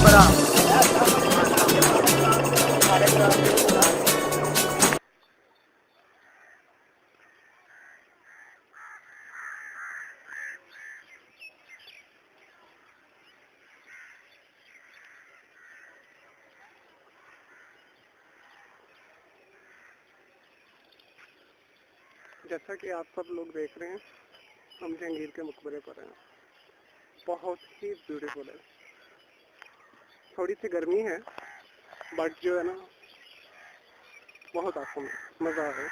मकबरा। जैसा कि आप सब लोग देख रहे हैं, हम जहांगीर के मकबरे पर हैं। बहुत ही ब्यूटीफुल है। थोड़ी सी गर्मी है बट जो है ना, बहुत आसम है, मज़ा आ रहा है।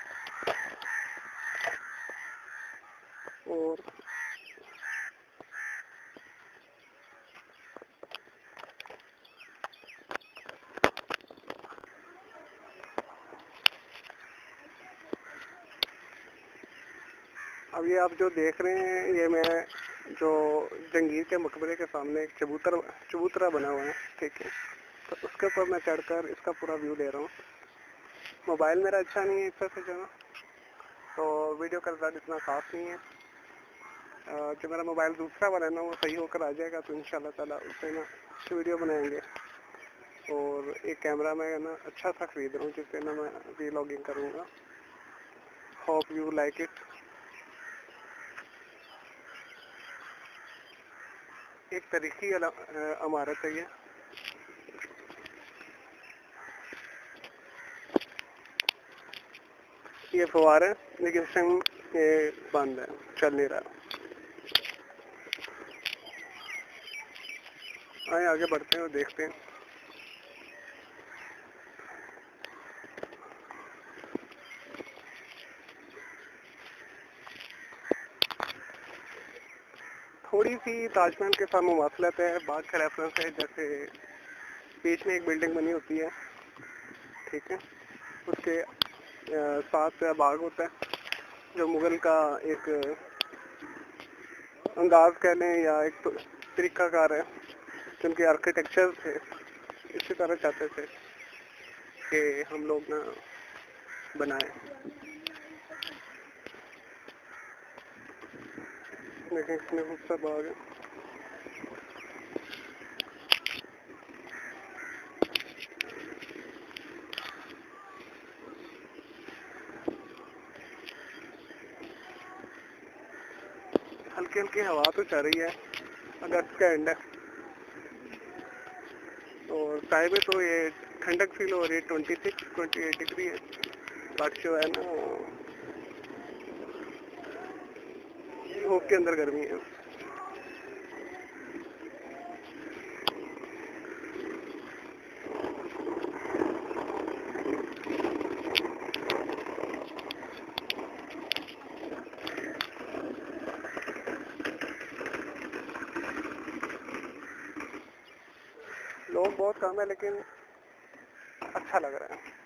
और अब ये आप जो देख रहे हैं, ये मैं जो जहांगीर के मकबरे के सामने एक चबूतरा बना हुआ है, ठीक है, तो उसके ऊपर मैं चढ़कर इसका पूरा व्यू ले रहा हूँ। मोबाइल मेरा अच्छा नहीं है इस तरह से जो है, तो वीडियो का रिजल्ट इतना खास नहीं है। जो मेरा मोबाइल दूसरा वाला है ना, वो सही होकर आ जाएगा तो इंशाल्लाह ताला उससे ना वीडियो बनाएंगे। और एक कैमरा मैं ना अच्छा सा खरीद रहा हूँ जिससे ना मैं व्लॉगिंग करूँगा। Hope you like it. एक तरीकी इमारत है ये फवारा है, लेकिन इस टाइम ये बंद है, चल नहीं रहा। आए आगे बढ़ते हैं और देखते हैं। थोड़ी सी ताजमहल के साथ मुमासलत है, बाग का रेफरेंस है। जैसे बीच में एक बिल्डिंग बनी होती है, ठीक है, उसके साथ बाग होता है, जो मुगल का एक अंदाज कह लें या एक तरीकाकार है, जिनके आर्किटेक्चर थे इसी तरह चाहते थे कि हम लोग ना बनाए। लेकिन इसमें खूबसूरत बाग है। हल्की हल्की हवा तो चल रही है, अगस्त का एंड है और टाइम में तो ये ठंडक फील हो रही है। 26-28 डिग्री है, बट जो है ना धूप के अंदर गर्मी है। लोग बहुत कम है लेकिन अच्छा लग रहा है।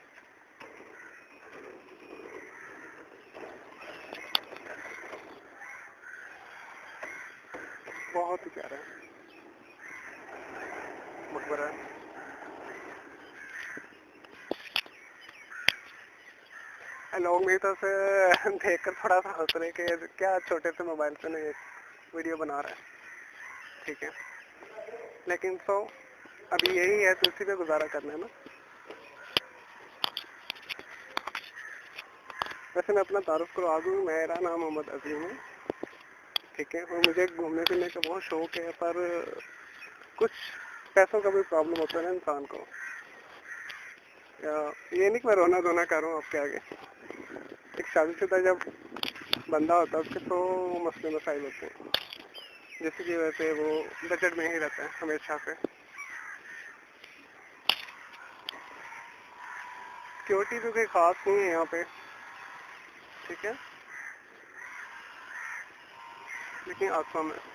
बहुत ही प्यारा है मकबरा। लोग मेरी तरफ से देखकर थोड़ा सा हंस रहे कि क्या छोटे से मोबाइल से ना वीडियो बना रहा है, ठीक है, लेकिन तो अभी यही है तो इसी पे गुजारा करना है ना। वैसे मैं अपना तारुफ करवा दूँ, मेरा नाम मोहम्मद अजीम है, ठीक है, और मुझे घूमने फिरने का बहुत शौक है, पर कुछ पैसों का भी प्रॉब्लम होता है ना इंसान को। ये नहीं कि मैं रोना धोना कर रहा हूँ आपके आगे। एक शादीशुदा जब बंदा होता है उसके तो मसले मसाइल होते हैं, जिसकी वजह से वो बजट में ही रहता है हमेशा से। सिक्योरिटी भी कोई खास नहीं है यहाँ पे, ठीक है, लेकिन आसमान है।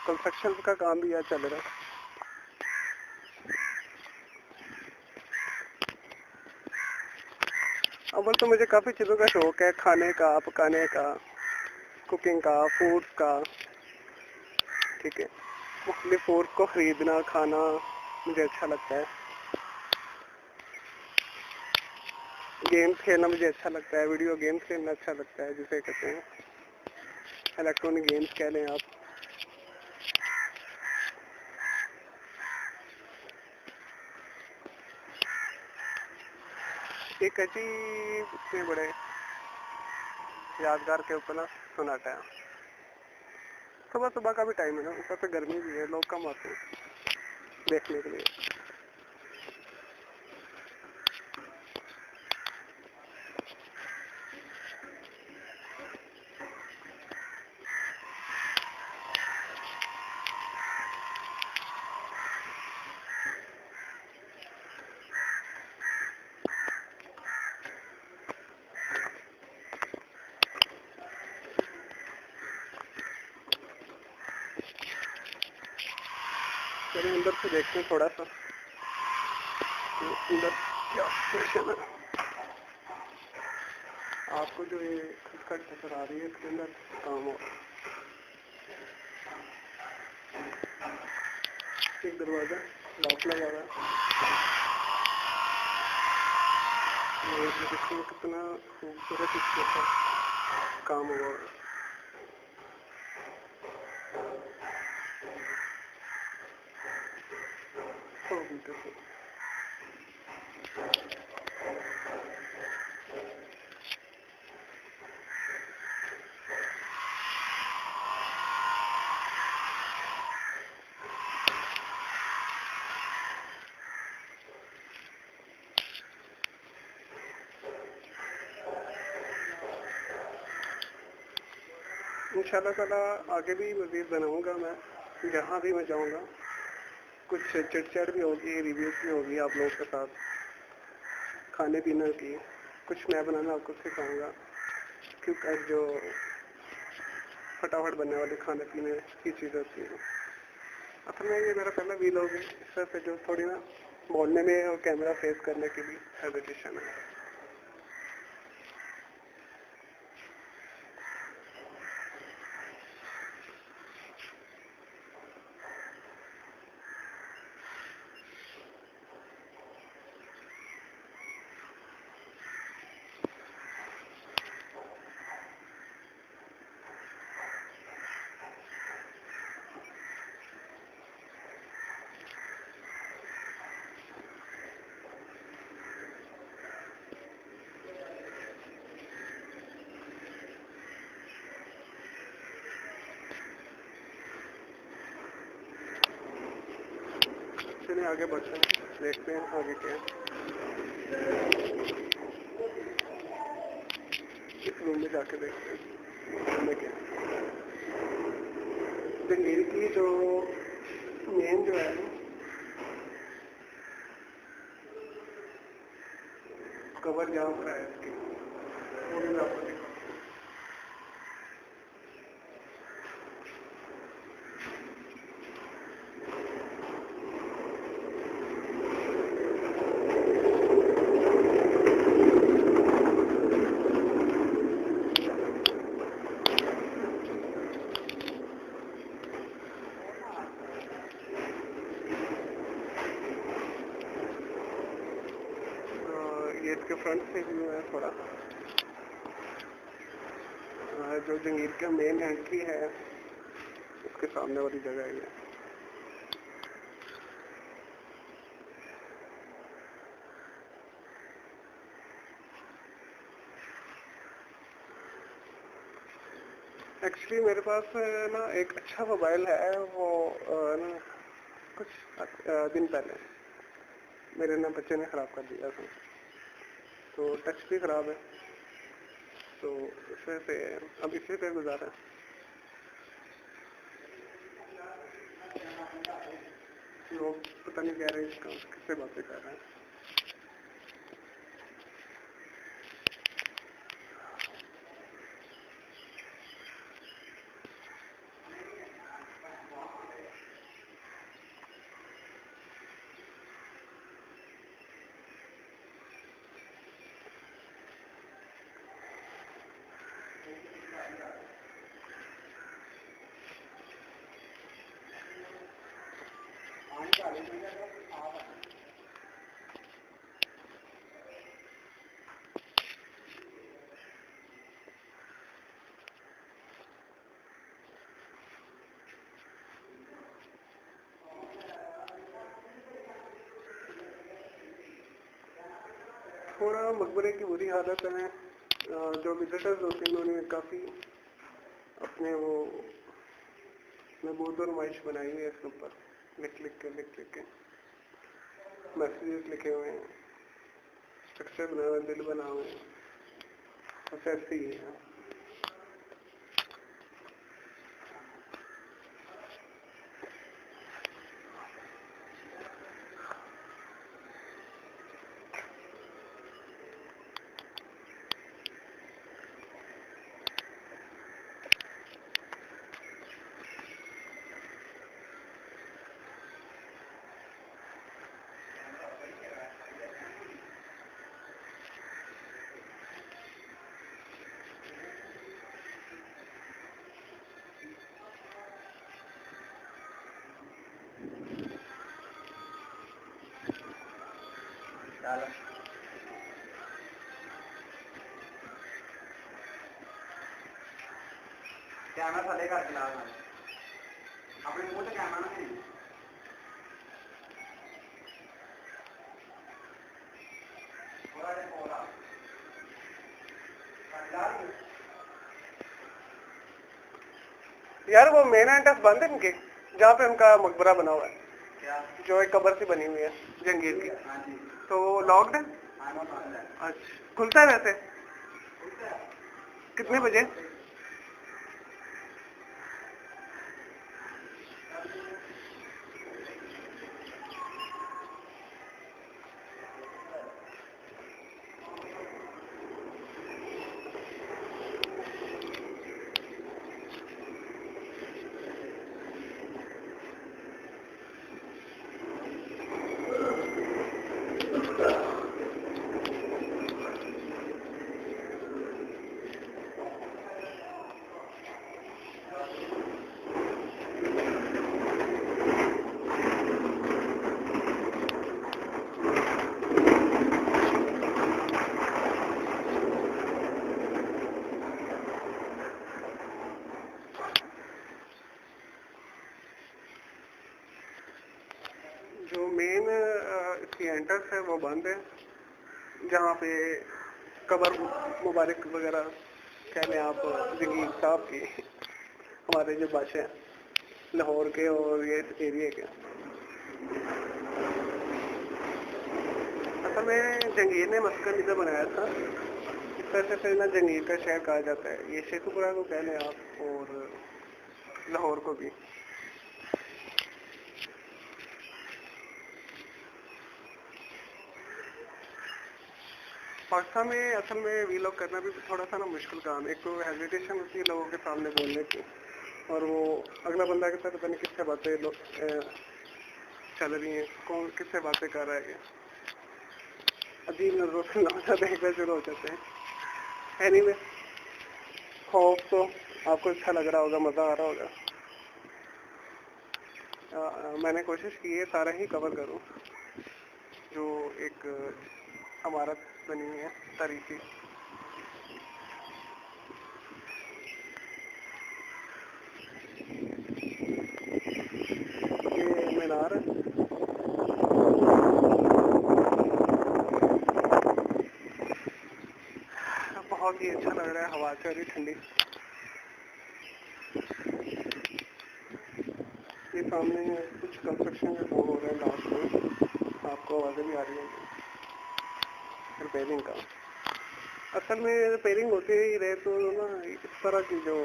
कंस्ट्रक्शन का काम भी यहाँ चल रहा है। अव्वल तो मुझे काफ़ी चीज़ों का शौक है, खाने का, पकाने का, कुकिंग का, फूड्स का। ठीक है, मुख्तलिफ फूड्स को ख़रीदना, खाना मुझे अच्छा लगता है। गेम्स खेलना मुझे अच्छा लगता है, वीडियो गेम्स खेलना अच्छा लगता है, जिसे कहते हैं इलेक्ट्रॉनिक गेम्स कह लें आप। एक अजीब इतने बड़े यादगार के ऊपर ना सन्नाटा है। सुबह सुबह का भी टाइम है ना, ऊपर से गर्मी भी है, लोग कम आते हैं देखने के लिए। चलिए अंदर से देखते हैं थोड़ा सा अंदर क्या सिचुएशन है। आपको जो ये खटखट नजर आ रही है, इसके अंदर काम हो। एक दरवाजा लॉक लगा हुआ है, कितना खूबसूरत इसके ऊपर काम हुआ है। इंशाल्लाह ताला आगे भी मज़ीद बनाऊंगा मैं, जहाँ भी मैं जाऊंगा। कुछ चिट-चैट भी होगी, रिव्यूज भी होगी आप लोगों के साथ, खाने पीने की। कुछ मैं बनाना आपको सिखाऊंगा, क्योंकि जो फटाफट बनने वाले खाने पीने की चीज़ होती है। असल में ये मेरा पहला वीलॉग है, इस तरह से जो थोड़ी ना बोलने में और कैमरा फेस करने की भी हेजिटेशन है। चलिए आगे बढ़ते हैं, देखते हैं आगे क्या है। इस रूम में जाके देखते हैं हमें क्या है। जंगीर की जो मेन जो है कवर जहाँ पर है इसकी, वो भी मैं आपको दिखाऊँ। ये इसके फ्रंट से व्यू है थोड़ा। जो जंगीर का मेन एंट्री है उसके सामने वाली जगह है ये। एक्चुअली मेरे पास ना एक अच्छा मोबाइल है, वो ना कुछ दिन पहले मेरे ना बच्चे ने ख़राब कर दिया था, तो टच भी ख़राब है, तो इसे पे अब इसी पे गुजारा। लोग पता नहीं कह रहे हैं किससे बातें कर रहे हैं। थोड़ा मकबरे की बुरी हालत है। जो विजिटर्स होते हैं उन्होंने काफ़ी अपने वो नबूद और नुमाइश बनाई हुई है इसके ऊपर, लिख लिख के मैसेजेस लिखे हुए हैं, स्ट्रक्चर बना हुए, दिल बना हुए हैं, बस ऐसे ही है। कैमरा थले कर चला अपने मुंह से कैमरा नहीं यार वो मेन एंट्रेंस बंद है इनके, जहाँ पे उनका मकबरा बना हुआ है, क्या जो एक कब्र सी बनी हुई है जंगीर की, हाँ जी तो वो लॉक्ड है। अच्छा, खुलता है वैसे कितने बजे? जो मेन इसकी एंट्रेंस है वो बंद है, जहाँ पे कबर मुबारक वगैरह कह लें आप जंगीर साहब की, हमारे जो बादशाह लाहौर के और ये एरिया के। असल में जंगीर ने मस्कन इधर बनाया था, इस तरह से ना जंगीर का शहर कहा जाता है। ये शेखुपुरा को कह लें आप और लाहौर को भी। पाकिस्तान में असल में वीलॉग करना भी थोड़ा सा ना मुश्किल काम है। एक तो हेजिटेशन होती है लोगों के सामने बोलने की, और वो अगला बंदा के साथ पता नहीं किससे बातें चल रही हैं, कौन किससे बातें कर रहा है, अजीब नजरों से नजर देखना शुरू हो जाते हैं। एनीवे, होप तो आपको अच्छा लग रहा होगा, मज़ा आ रहा होगा। मैंने कोशिश की है सारा ही कवर करूं, जो एक इमारत बनी हुई है तारीखी। ये मीनार है, बहुत ही अच्छा लग रहा है, हवा चल रही ठंडी। ये सामने कुछ कंस्ट्रक्शन के काम हो रहे हैं, लास्ट में आपको आवाज़ें भी आ रही है रिपेयरिंग का। असल में रिपेयरिंग होती ही रहे तो ना इस तरह की जो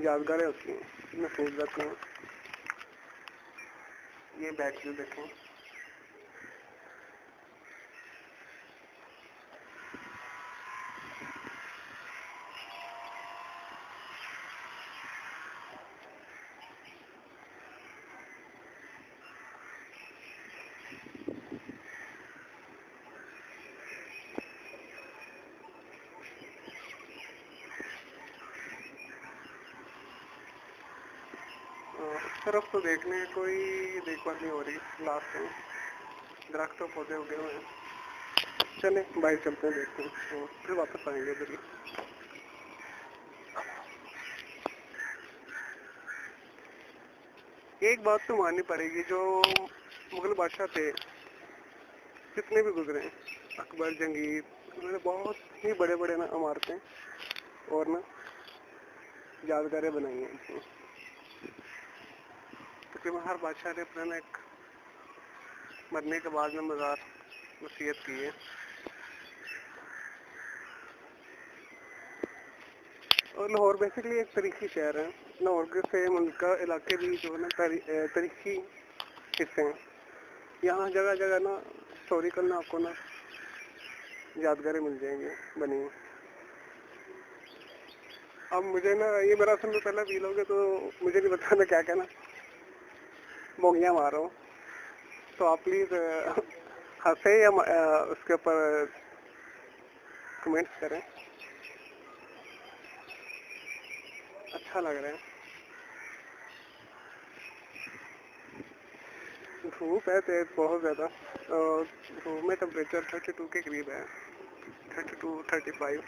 यादगारें होती हैं महफूज रहती हैं। ये बैक व्यू देखें, इस तरफ तो देखने कोई देखभाल नहीं हो रही। लास्ट में दरख्त तो पौधे उगे हुए हैं। चले बाहर चलते हैं, देखते हैं, तो फिर वापस आएंगे इधर ही। एक बात तो माननी पड़ेगी, जो मुगल बादशाह थे जितने भी गुजरे अकबर, जहांगीर, उन्होंने बहुत ही बड़े बड़े ना इमारतें और ना यादगारें बनाई हैं। तकरीबन हर बादशाह ने अपना एक मरने के बाद में मज़ार वसीयत की है। और लाहौर बेसिकली एक तारीखी शहर है। लाहौर से मुल्का इलाके भी जो है ना तारीखी हिस्से हैं। यहाँ जगह जगह ना हिस्टोरिकल ना आपको ना यादगारें मिल जाएंगी बनी। अब मुझे ना ये मेरा असल में पहला फील हो गया, तो मुझे नहीं पता मैं क्या कहना, बोगियाँ मार रहा हूँ। तो आप प्लीज़ हंसे या उसके ऊपर कमेंट्स करें। अच्छा लग रहा है। धूप है तेज बहुत ज़्यादा। धूप में टेम्परेचर 32 के करीब है, 32, 35,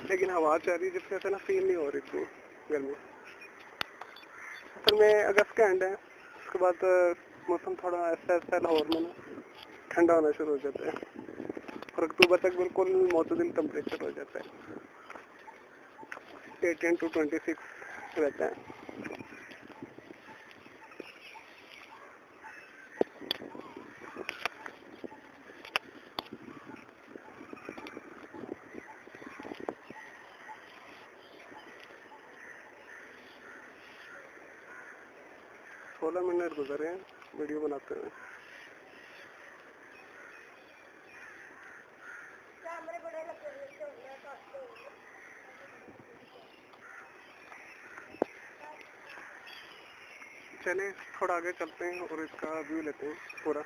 लेकिन हवा चल रही जिसकी वजह से ना फील नहीं हो रही इतनी गर्मी। असल में अगस्त का एंड है, उसके बाद मौसम थोड़ा ऐसा ऐसा लाहौर में ना ठंडा होना शुरू हो जाता है और अक्टूबर तक बिल्कुल मुतदिल टेम्परेचर हो जाता है, 18 to 26 रहता है। सोलह मिनट गुजरे हैं वीडियो बनाते हुए। चले थोड़ा आगे चलते हैं और इसका व्यू लेते हैं पूरा।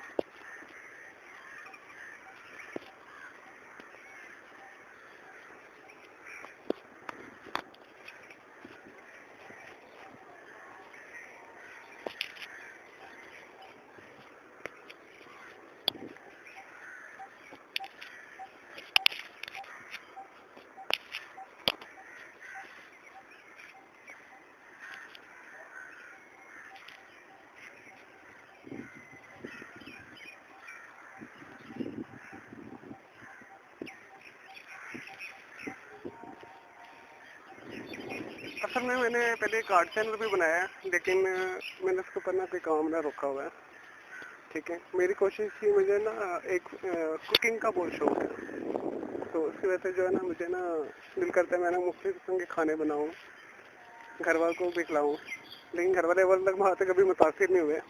असल में मैंने पहले एक आर्ट चैनल भी बनाया है, लेकिन मैंने उसके ऊपर ना कोई काम ना रखा हुआ है। ठीक है, मेरी कोशिश थी, मुझे ना एक कुकिंग का बहुत शौक है, तो उसकी वजह से जो है ना मुझे ना दिल करता है मैं ना मुख्तलिफ किस्म के खाने बनाऊँ, घर वालों को भी खिलाऊँ। लेकिन घर वाले तक वहाँ से कभी मुतासिर नहीं हुए,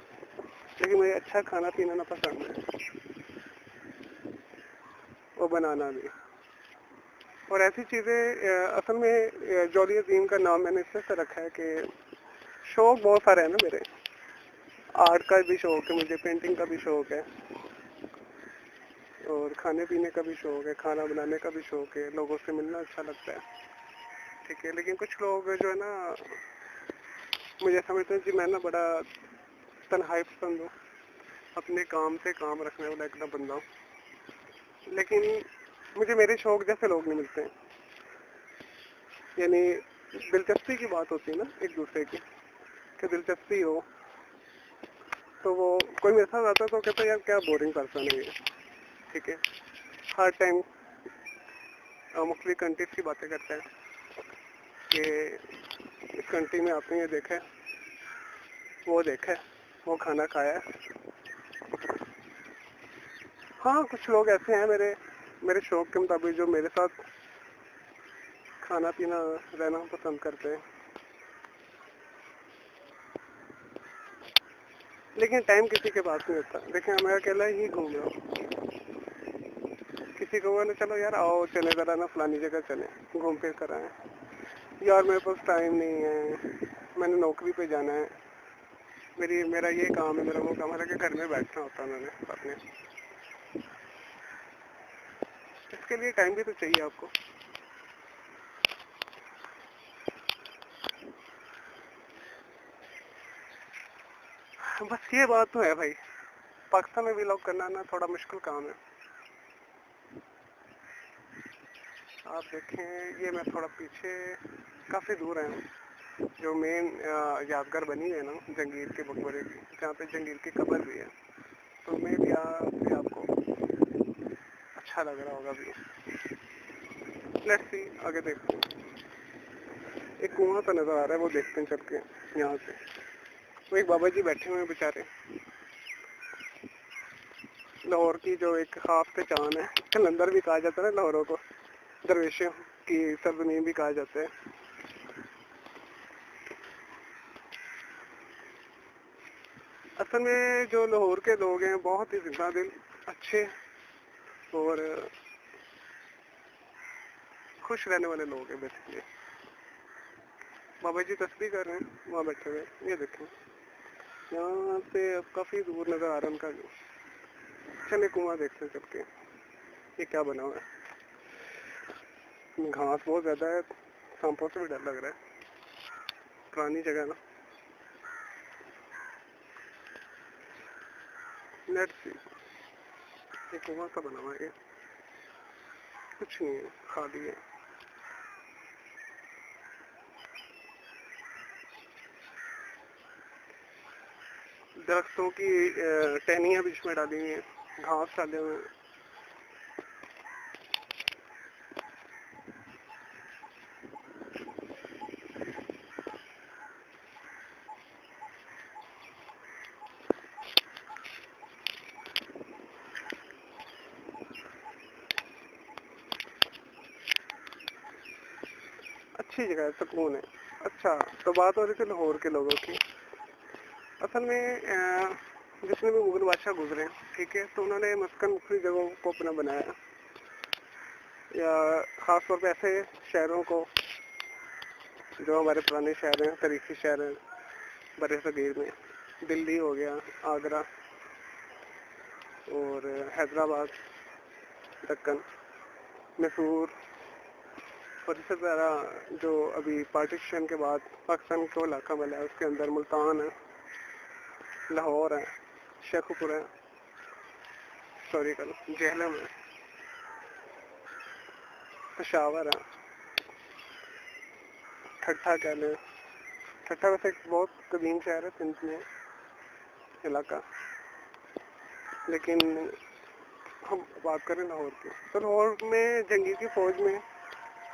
लेकिन मुझे अच्छा खाना पीना ना पसंद है, वो बनाना भी। और ऐसी चीज़ें असल में जॉली अजीम का नाम मैंने इससे रखा है कि शौक बहुत सारे हैं ना मेरे। आर्ट का भी शौक है मुझे, पेंटिंग का भी शौक है, और खाने पीने का भी शौक है, खाना बनाने का भी शौक है, लोगों से मिलना अच्छा लगता है। ठीक है, लेकिन कुछ लोग जो है ना मुझे समझते हैं कि मैं ना बड़ा तन्हाई पसंद हूँ, अपने काम से काम रखने वाला एक बंदा हूँ, लेकिन मुझे मेरे शौक जैसे लोग नहीं मिलते हैं। यानी दिलचस्पी की बात होती है ना एक दूसरे की, कि दिलचस्पी हो, तो वो कोई मेरे साथ आता है तो कहता है यार क्या बोरिंग पर्सन है ये। ठीक है, हर टाइम मुख्तलिफ कंट्रीज की बातें करते हैं कि इस कंट्री में आपने ये देखा है, वो देखा है, वो खाना खाया है। हाँ, कुछ लोग ऐसे हैं मेरे शौक के मुताबिक जो मेरे साथ खाना पीना रहना पसंद करते हैं, लेकिन टाइम किसी के पास नहीं होता। देखें, मैं अकेला ही घूम रहा हूँ, किसी को बोले चलो यार आओ चले जरा ना फलानी जगह चले घूम फिर कर आए, यार मेरे पास टाइम नहीं है, मैंने नौकरी पे जाना है, मेरा ये काम है, मेरा वो काम है, कि घर में बैठना होता है मैंने अपने। इसके लिए टाइम भी तो चाहिए आपको। बस ये बात तो है भाई, पाकिस्तान में व्लॉग करना ना थोड़ा मुश्किल काम है। आप देखें, ये मैं थोड़ा पीछे काफ़ी दूर है, जो मेन यादगार बनी है ना जहांगीर के मकबरे की, जहाँ पे जहांगीर की कब्र भी है, तो मैं भी आपको अच्छा अच्छा लग रहा होगा व्यू। लेट्स सी, आगे देखते हैं। एक कुआं तो नजर आ रहा है, वो देखते हैं चल के यहाँ से। वो एक बाबा जी बैठे हुए हैं बेचारे। लाहौर की जो एक खास पहचान है, कलंदर भी कहा जाता है ना लाहौरों को, दरवेशों की सरजमीन भी कहा जाता है। असल में जो लाहौर के लोग हैं बहुत ही जिंदा दिल, अच्छे और खुश रहने वाले लोग हैं बेसिकली। बाबा जी तस्बीह कर रहे हैं वहाँ बैठे हुए, ये देखें यहाँ से अब काफी दूर नजर आ रहा है उनका व्यू। चले कुआं देखते हैं चल के, ये क्या बना हुआ है। घास बहुत ज्यादा है, सांपों से भी डर लग रहा है, पुरानी जगह ना। लेट्स सी, ये कुआं सा बना हुआ है, कुछ नहीं है, खाली है। दरख्तों की टहनियां बीच में डाली हुई हैं, घास डाले हुए हैं। अच्छी जगह है, सुकून है। अच्छा, तो बात हो रही थी लाहौर के लोगों की। असल में जितने भी मुगल बादशाह गुजरे, ठीक है, तो उन्होंने मस्कन मुख्तलिफ जगहों को अपना बनाया, या ख़ास तौर पे ऐसे शहरों को जो हमारे पुराने शहर हैं, तारीखी शहर हैं बड़े सगीर में। दिल्ली हो गया, आगरा और हैदराबाद, दक्कन, मैसूर, और इससे ज़्यादा जो अभी पार्टीशन के बाद पाकिस्तान को इलाका मिला है उसके अंदर मुल्तान है, लाहौर है, शेखुपुर है, जेहलम है, पेशावर है, ठट्ठा कह लें। ठट्ठा वैसे एक बहुत कदीम शहर है सिंध में इलाका, लेकिन हम बात करें लाहौर की, तो लाहौर में जंगीर की फौज में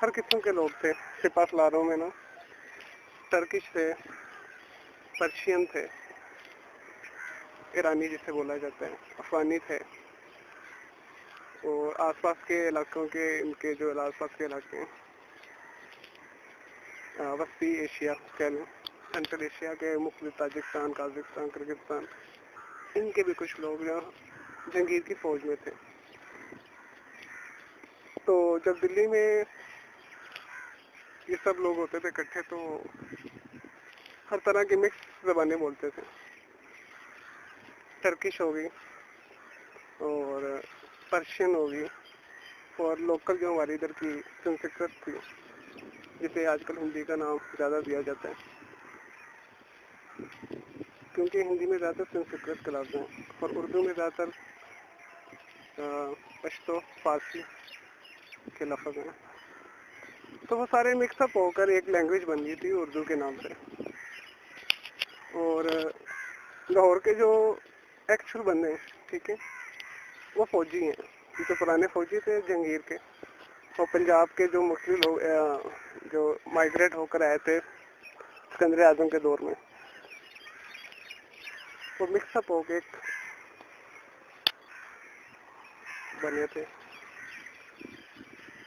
हर किस्म के लोग थे। सिपा सलारों में ना टर्किश थे, पर्शियन थे, ईरानी जिसे बोला जाता है, अफगानी थे, और आसपास के इलाकों के इनके जो आसपास के इलाके हैं, वस्ती एशिया कह लें, सेंट्रल एशिया के मुख्तलिफ ताजिकिस्तान, काज़ाकिस्तान, किर्गिस्तान, इनके भी कुछ लोग जो जंगीर की फौज में थे। तो जब दिल्ली में ये सब लोग होते थे इकट्ठे, तो हर तरह की मिक्स ज़बानें बोलते थे। टर्किश हो गई और पर्शियन हो गई, और लोकल जो हमारी इधर की संस्कृत थी, जिसे आजकल हिंदी का नाम ज़्यादा दिया जाता है, क्योंकि हिंदी में ज़्यादातर संस्कृत के लफ्ज़ हैं और उर्दू में ज़्यादातर पश्तो फारसी के लफ्ज़ हैं। तो वो सारे मिक्सअप होकर एक लैंग्वेज बन गई थी उर्दू के नाम से। और लाहौर के जो एक्चुअल बंदे हैं, ठीक है, वो फौजी हैं, जो पुराने फौजी थे जंगीर के, और पंजाब के जो मुस्लिम लोग जो माइग्रेट होकर आए थे सिकंदर आजम के दौर में, वो मिक्सअप हो के बने थे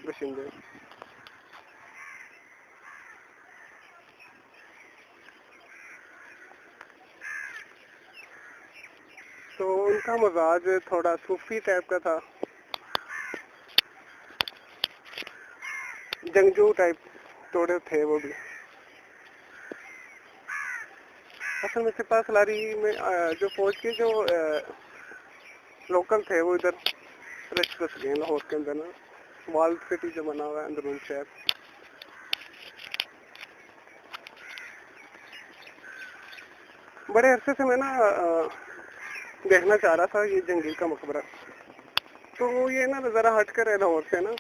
बशिंदे। तो उनका मजाज थोड़ा सूफी टाइप का था, जंगजू टाइप थोड़े थे वो भी। असल में सिपा सलारी में जो फौज के जो लोकल थे वो इधर रश बस गए लाहौर के अंदर ना, वाल सिटी जो बना हुआ है अंदरून शहर। बड़े अरसे से मैं ना देखना चाह रहा था ये जंगीर का मकबरा। तो ये ना ज़रा हट कर है लाहौर से ना,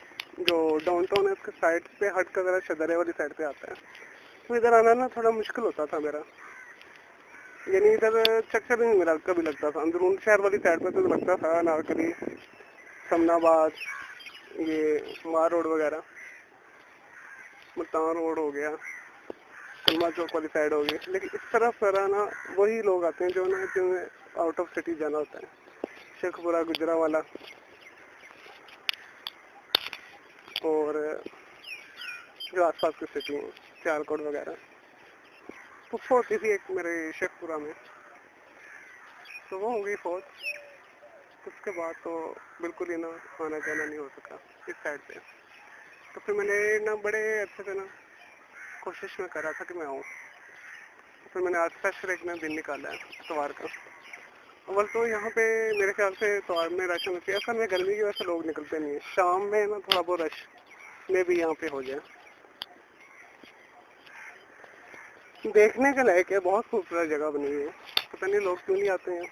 जो डाउनटाउन है उसके साइड पे हट कर ज़रा शदरे वाली साइड पे आता है, तो इधर आना ना थोड़ा मुश्किल होता था मेरा, यानी इधर चक्कर नहीं मेरा कभी लगता था। अंदरून शहर वाली साइड पे तो लगता था अनारकली समनाबाद, ये मार रोड वगैरह, मुल्तान रोड हो गया, कलमा चौक वाली साइड होगी। लेकिन इस तरफ सारा ना वही लोग आते हैं जो ना जिन्हें आउट ऑफ सिटी जाना होता है, शेखपुरा, गुजरावाला और जो आसपास की सिटी हैं, सियालकोट वगैरह। पुप्पो होती थी एक मेरे शेखपुरा में, तो वो हो गई फौज। उसके बाद तो बिल्कुल ही ना आना जाना नहीं हो सका इस साइड पे। तो फिर मैंने ना बड़े अच्छे से ना कोशिश में करा था कि मैं आऊँ। फिर मैंने आज स्पेशल एक ना दिन निकाला है इतवार का। अव्वल तो यहाँ पे मेरे ख्याल से इतवार में रश होना चाहिए। असल में गर्मी की वजह से लोग निकलते नहीं है। शाम में ना थोड़ा बहुत रश में भी यहाँ पे हो जाए। देखने के लायक है, बहुत खूबसूरत जगह बनी हुई है। पता नहीं लोग क्यों नहीं आते हैं।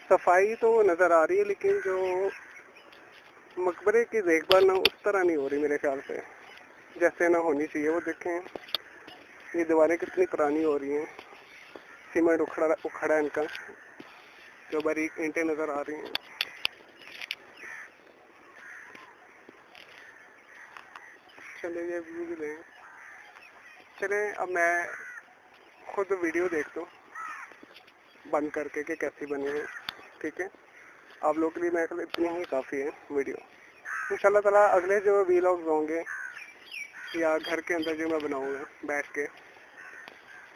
सफाई तो नजर आ रही है, लेकिन जो मकबरे की देखभाल ना उस तरह नहीं हो रही मेरे ख्याल से, जैसे ना होनी चाहिए। वो देखें, ये दीवारें कितनी पुरानी हो रही हैं, सीमेंट उखड़ा है इनका, जो बारीक ईंटें नजर आ रही हैं। चले ये व्यू भी लें। चले अब मैं खुद वीडियो देखता हूँ बंद करके कि कैसी बनी है। ठीक है, आप लोग के लिए मेरे ख्याल इतनी ही काफ़ी है वीडियो। इंशाल्लाह ताला अगले जो वीलॉग्स होंगे या घर के अंदर जो मैं बनाऊंगा बैठ के,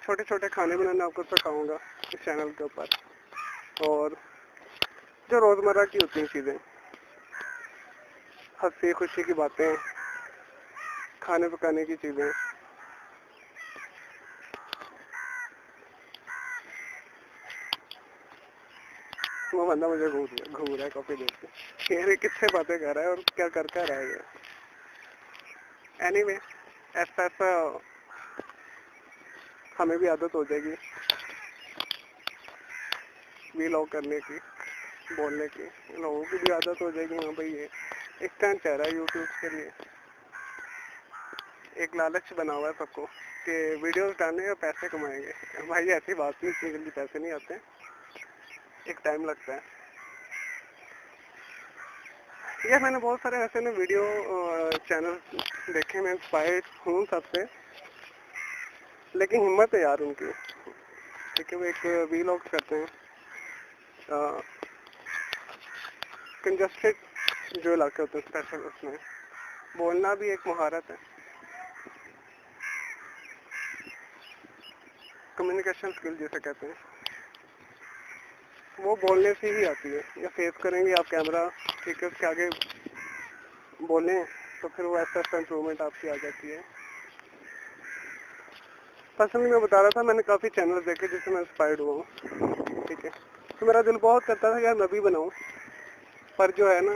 छोटे छोटे खाने बनाना आपको सिखाऊंगा इस चैनल के ऊपर, और जो रोज़मर्रा की होती हैं चीज़ें, हंसी खुशी की बातें, खाने पकाने की चीज़ें। वो बंदा मुझे घूर रहा है कॉफी देख के, ये किससे बातें कर रहा है और क्या कर रहा है ये। एनीवे, ऐसा हमें भी आदत हो जाएगी वीलॉग करने की, बोलने की। लोगों की भी आदत हो जाएगी। हाँ भाई, ये एक स्टैंड चाह रहा है यूट्यूब के लिए, एक लालच बना हुआ है सबको कि वीडियोस डालने और पैसे कमाएंगे। भाई ऐसी बात नहीं, इतनी जल्दी पैसे नहीं आते, एक टाइम लगता है। यार मैंने बहुत सारे ऐसे ना वीडियो चैनल देखे, मैं इंस्पायर्ड हूँ सबसे, लेकिन हिम्मत है यार उनकी। ठीक है, वो एक वीलॉग करते हैं कंजस्टेड जो इलाके होते हैं स्पेशल, उसमें बोलना भी एक महारत है, कम्युनिकेशन स्किल जिसे कहते हैं, वो बोलने से ही आती है। या फेस करेंगे आप कैमरा, ठीक है, उसके आगे बोलें तो फिर वो ऐसा इम्प्रूवमेंट आपकी आ जाती है। पर्सनली मैं बता रहा था, मैंने काफ़ी चैनल देखे जिससे मैं इंस्पायर्ड हुआ हूँ। ठीक है, तो मेरा दिल बहुत करता था यार मैं भी बनाऊँ, पर जो है ना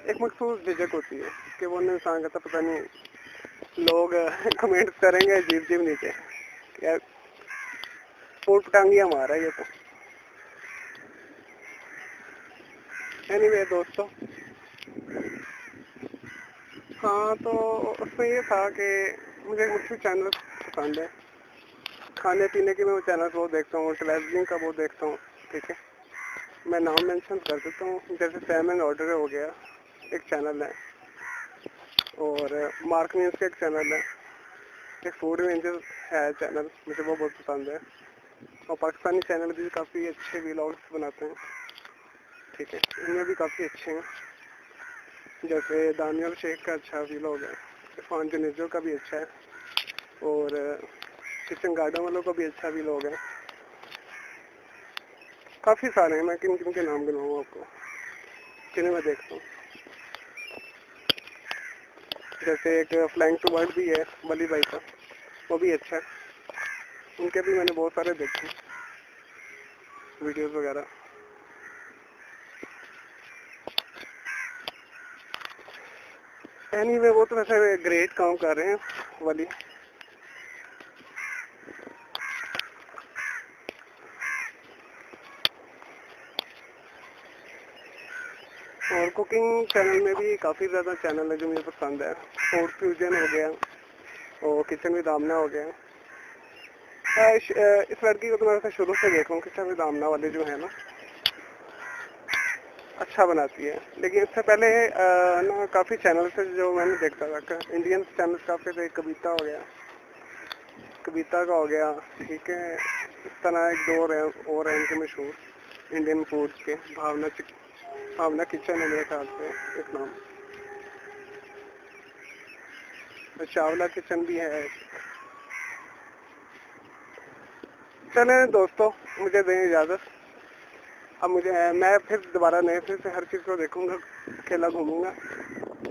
एक मखसूस झिझक होती है कि वो इंसान कहता पता नहीं लोग कमेंट करेंगे अजीब अजीब नीचे, यार फूट पटांगियाँ मारा ये तो। एनीवे दोस्तों, हाँ तो उसमें ये था कि मुझे मुख्य चैनल पसंद है, खाने पीने के मैं चैनल वो देखता हूँ, ट्रैवलिंग का वो देखता हूँ। ठीक है, मैं नाम मेंशन कर देता हूँ, जैसे सैम एंड ऑर्डर हो गया एक चैनल है, और मार्क न्यूज़ का एक चैनल है, एक फूड रेंजर है चैनल, मुझे वो बहुत पसंद है। और पाकिस्तानी चैनल भी काफ़ी अच्छे वीलॉग्स बनाते हैं। ठीक है, इनमें भी काफ़ी अच्छे हैं, जैसे दानियल शेख का अच्छा वीलॉग है, इरफान जनेजो का भी अच्छा है, और किचन गार्डन वालों का भी अच्छा वीलॉग है। काफ़ी सारे हैं, मैं किन किन के नाम गिनाऊँ आपको, जिन्हें मैं देखता हूँ। जैसे एक फ्लाइंग टू वर्ल्ड भी है वली भाई का, वो भी अच्छा है, उनके भी मैंने बहुत सारे देखे वीडियोस वगैरह। एनीवे, वो तो वैसे ग्रेट काम कर रहे हैं वली। और कुकिंग चैनल में भी काफ़ी ज़्यादा चैनल है जो मुझे पसंद है। फूड फ्यूजन हो गया, और किचन विद आमना हो गया, इस लड़की को तो मैं वैसे शुरू से देख रहा हूँ कि संविधाना वाले जो है ना अच्छा बनाती है, लेकिन इससे पहले ना काफ़ी चैनल से जो मैंने देखता था, इंडियन चैनल काफ़ी थे, कविता हो गया, कविता का हो गया, ठीक है, इस तरह एक दो और हैं इनके मशहूर इंडियन फूड्स के, भावना किचन है मेरे ख्याल से एक नाम, चावला किचन भी है। चलें दोस्तों, मुझे दें इजाज़त। अब मैं फिर दोबारा नए फिर से हर चीज़ को देखूंगा, अकेला घूमूंगा,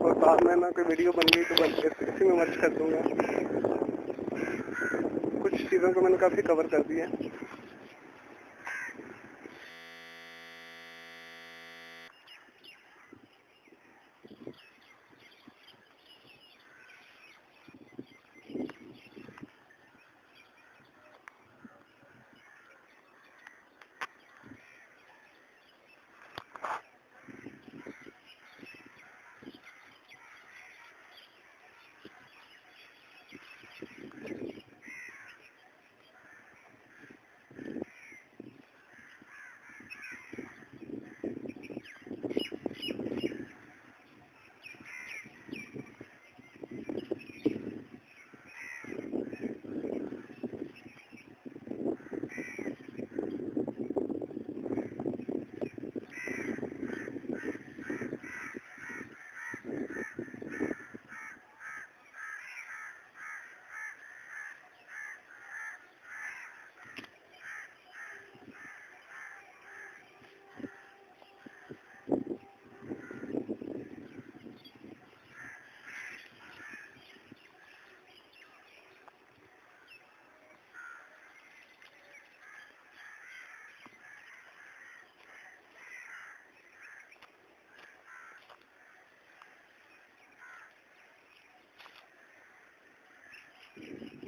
और बाद में ना कोई वीडियो बन गई तो इसी में मर्ज कर दूंगा। कुछ चीज़ों को मैंने काफ़ी कवर कर दिया।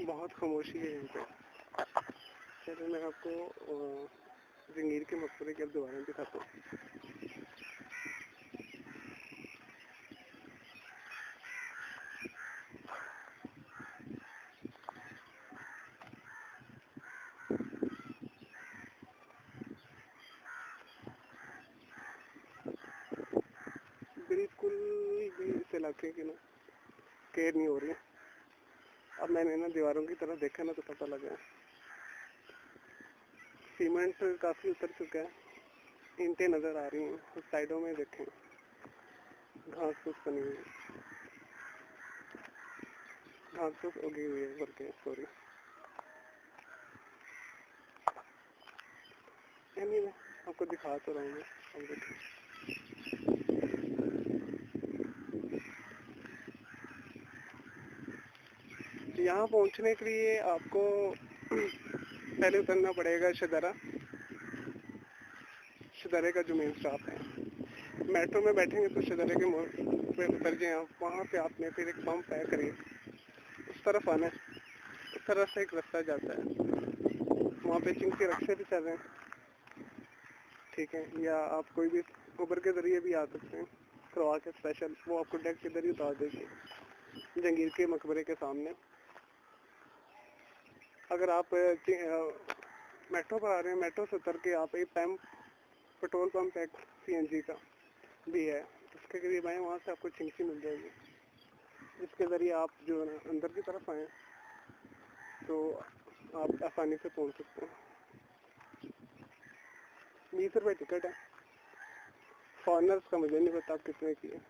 बहुत खामोशी है यहाँ पे। चलिए मैं आपको जंगीर के मकबरे के दोबारा दिखाता हूँ। बिल्कुल भी इस इलाके की ना केयर नहीं हो रही। अब मैंने ना दीवारों की तरफ देखा ना तो पता लगा सीमेंट काफ़ी उतर चुका है, ईंटें नज़र आ रही हैं, उस साइडों में देखें घास फूस बनी हुई है, घास फूस उगी हुई है बल्कि, सॉरी। यानी मैं आपको दिखा तो रहा हूँ। अब देखिए यहाँ पहुँचने के लिए आपको पहले उतरना पड़ेगा शदरे का जो मेन स्टॉप है। मेट्रो में बैठेंगे तो शदरे के मोड़ पे उतर जाए आप, वहाँ पे आपने फिर एक पंप है करीब, उस तरफ आना है, उस तरफ से एक रास्ता जाता है, वहाँ पे चिंकी रक्शे भी चल रहे हैं, ठीक है, या आप कोई भी उबर के ज़रिए भी आ सकते हैं करवा के स्पेशल, वो आपको डायरेक्ट किधर ही उतार देगी जंगीर के मकबरे के सामने। अगर आप मेट्रो पर आ रहे हैं, मेट्रो से उतर के आप एक पेट्रोल पंप है CNG का भी है, उसके करीब आए, वहाँ से आपको चिंकी मिल जाएगी, जिसके ज़रिए आप जो है ना अंदर की तरफ आएँ तो आप आसानी से पहुँच सकते हैं। 20 रुपये टिकट है, फॉरनर्स का मुझे नहीं पता आप कितने की है।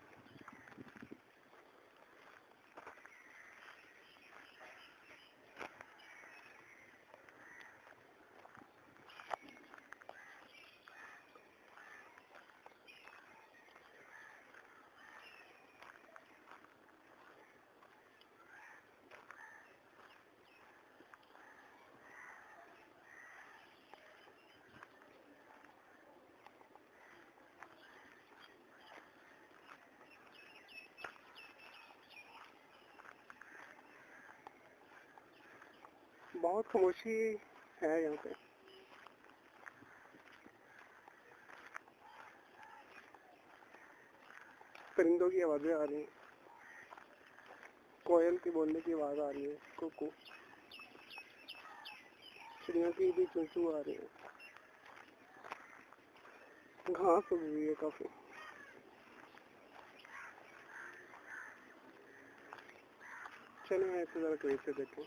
बहुत खामोशी है यहाँ पे। परिंदों की आवाज़ें आ रही हैं, कोयल की बोलने की आवाज़ आ रही है, कुकू। चिड़ियों की भी चूचू आ रही है। घास उग गई है काफी। चलिए ऐसे जरा करीब से देखें।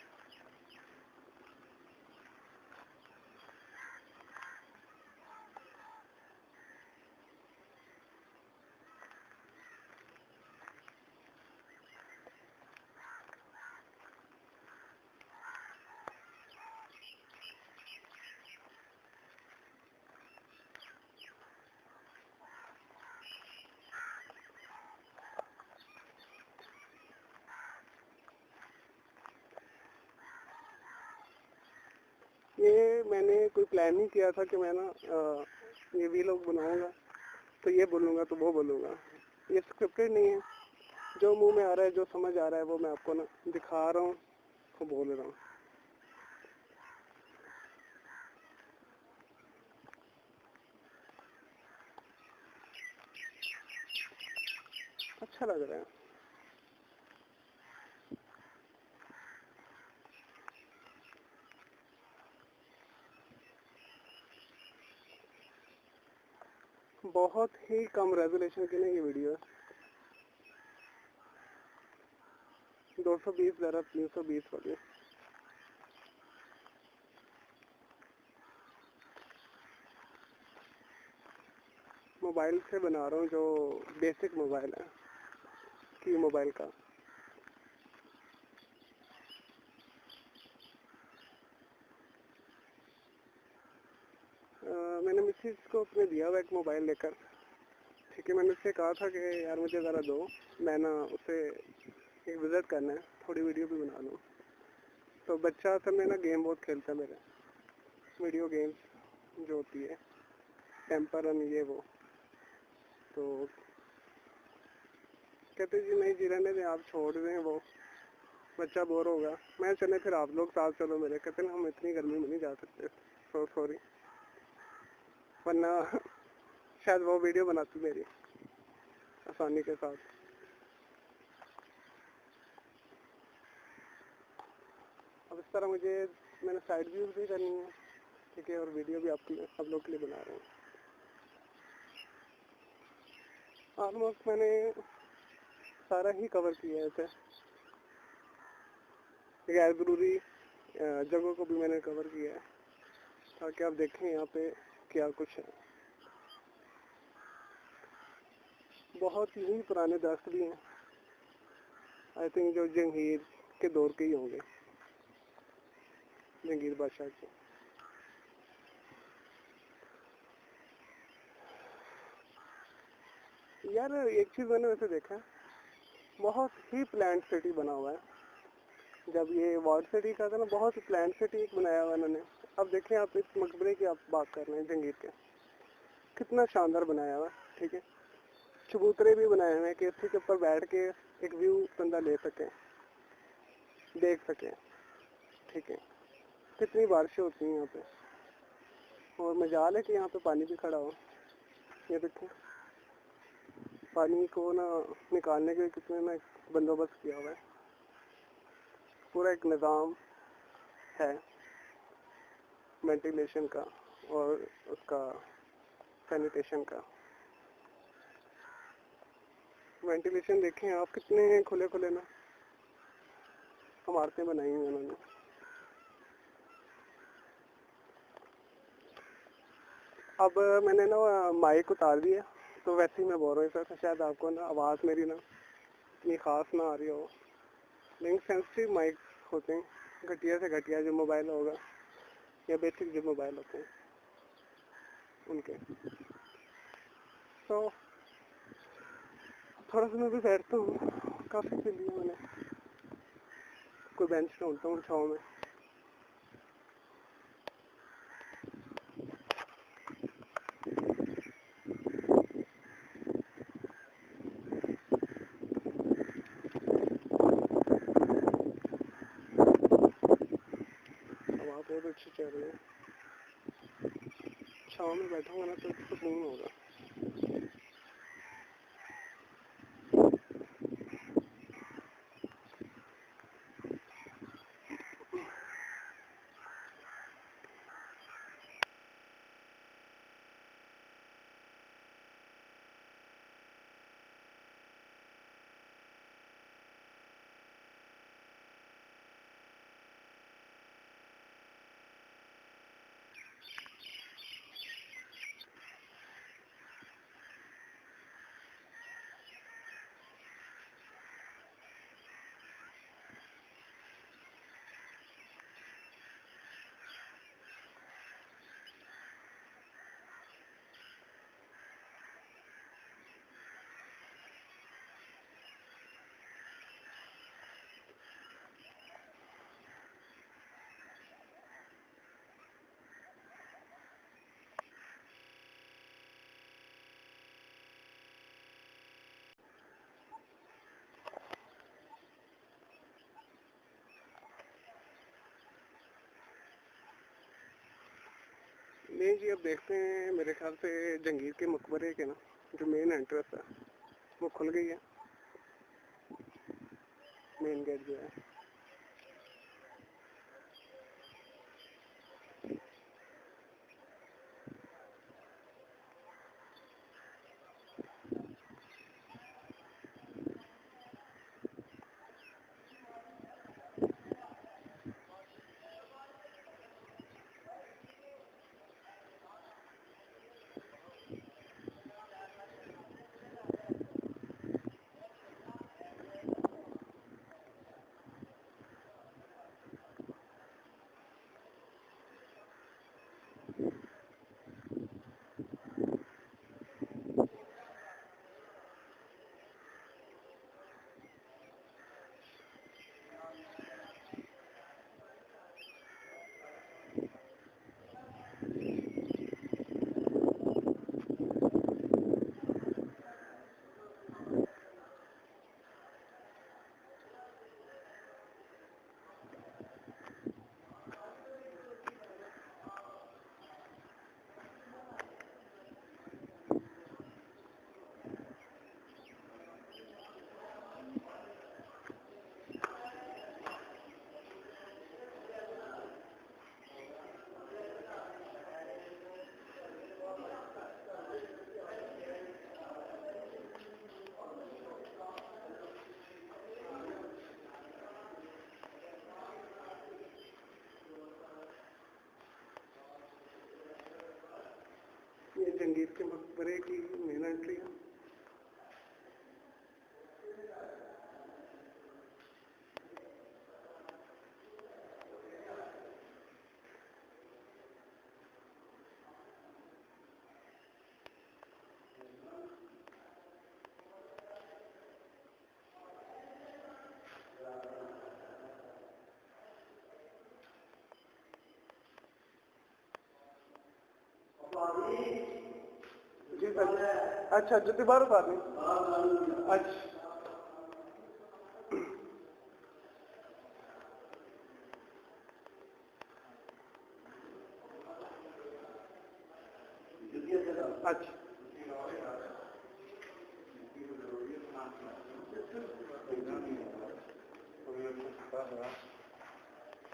ये मैंने कोई प्लान नहीं किया था कि मैं ना ये वीलॉग बनाऊंगा, तो ये बोलूँगा तो वो बोलूँगा। ये स्क्रिप्टेड नहीं है, जो मुंह में आ रहा है, जो समझ आ रहा है वो मैं आपको ना दिखा रहा हूँ, वो बोल रहा हूँ। अच्छा लग रहा है। बहुत ही कम रेजोल्यूशन की ना ये वीडियो है। 220 ज़रा 320 वाली। मोबाइल से बना रहा हूँ, जो बेसिक मोबाइल है की मोबाइल का। मैंने मिसेज को अपने दिया हुआ एक मोबाइल लेकर, ठीक है। मैंने उससे कहा था कि यार मुझे ज़रा दो, मैं ना उसे एक विज़िट करना है, थोड़ी वीडियो भी बना लूँ। तो बच्चा असल में ना गेम बहुत खेलता है मेरा, वीडियो गेम्स जो होती है, टेम्पर रन ये वो। तो कहते जी नहीं जी रहने दें, आप छोड़ दें, वो बच्चा बोर होगा। मैं चले फिर आप लोग साथ चलो मेरे। कहते ना हम इतनी गर्मी में नहीं जा सकते, सो सॉरी, वरना शायद वो वीडियो बनाती मेरी आसानी के साथ। अब इस तरह मुझे मैंने साइड व्यूज भी करनी है, ठीक है, और वीडियो भी आप लोग के लिए बना रहा हूँ। ऑलमोस्ट मैंने सारा ही कवर किया है इसे। गैर जरूरी जगहों को भी मैंने कवर किया है, ताकि आप देखें यहाँ पे क्या कुछ है। बहुत ही पुराने दरख्त भी हैं, आई थिंक जो जंगीर के दौर के ही होंगे, जंगीर बादशाह के। यार एक चीज़ मैंने वैसे देखा है, बहुत ही प्लांट सिटी बना हुआ है। जब ये वॉर्ड सिटी का था ना, बहुत ही प्लांट सिटी एक बनाया हुआ इन्होंने। अब देखें आप इस मकबरे की आप बात कर रहे हैं, जंगीर के, कितना शानदार बनाया हुआ है, ठीक है। चबूतरे भी बनाए हुए हैं कि इसके ऊपर बैठ के एक व्यू बंदा ले सके, देख सके, ठीक है। कितनी बारिशें होती हैं यहाँ पे, और मजाल है कि यहाँ पे पानी भी खड़ा हो। ये देखो पानी को ना निकालने के कितने ना बंदोबस्त किया हुआ है, पूरा एक निज़ाम है वेंटिलेशन का और उसका सैनिटेशन का। वेंटिलेशन देखें आप, कितने खुले खुले ना इमारतें बनाई हुई उन्होंने। अब मैंने ना माइक उतार दिया, तो वैसे ही मैं बोल रहा हूँ सर, शायद आपको ना आवाज़ मेरी ना इतनी ख़ास ना आ रही हो, लेकिन सेंसिटिव माइक होते हैं, घटिया से घटिया जो मोबाइल होगा या बेसिक जो मोबाइल होते हैं उनके। तो थोड़ा सा मैं भी बैठता हूँ, काफ़ी पी लिया मैंने, कोई बेंच ढूंढता हूँ छाँव में। हवा बहुत अच्छी चल रही है, छाँव में बैठूंगा ना तो सुकून होगा। नहीं जी, अब देखते हैं। मेरे ख्याल से जंगीर के मकबरे के ना जो मेन एंट्रेंस है वो खुल गई है, मेन गेट जो है। ये जंगीर के मकबरे की मेन एंट्री है। जी सर। अच्छा, जुत्ती बाहर उतारनी। अच्छा, अच्छा।